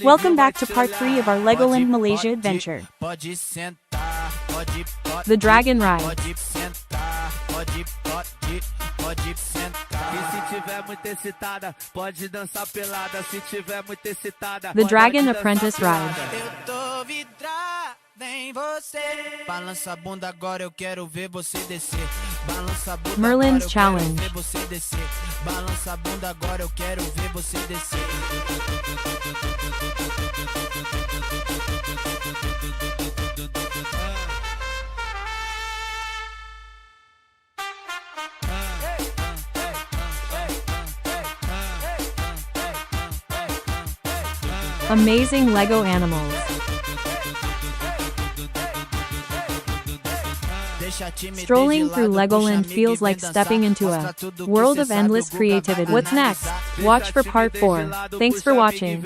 Welcome back to part 3 of our Legoland Malaysia adventure. The Dragon Ride. The Dragon Apprentice Ride. Merlin's Challenge. Amazing Lego Animals. Strolling through Legoland feels like stepping into a world of endless creativity. What's next? Watch for part 4. Thanks for watching.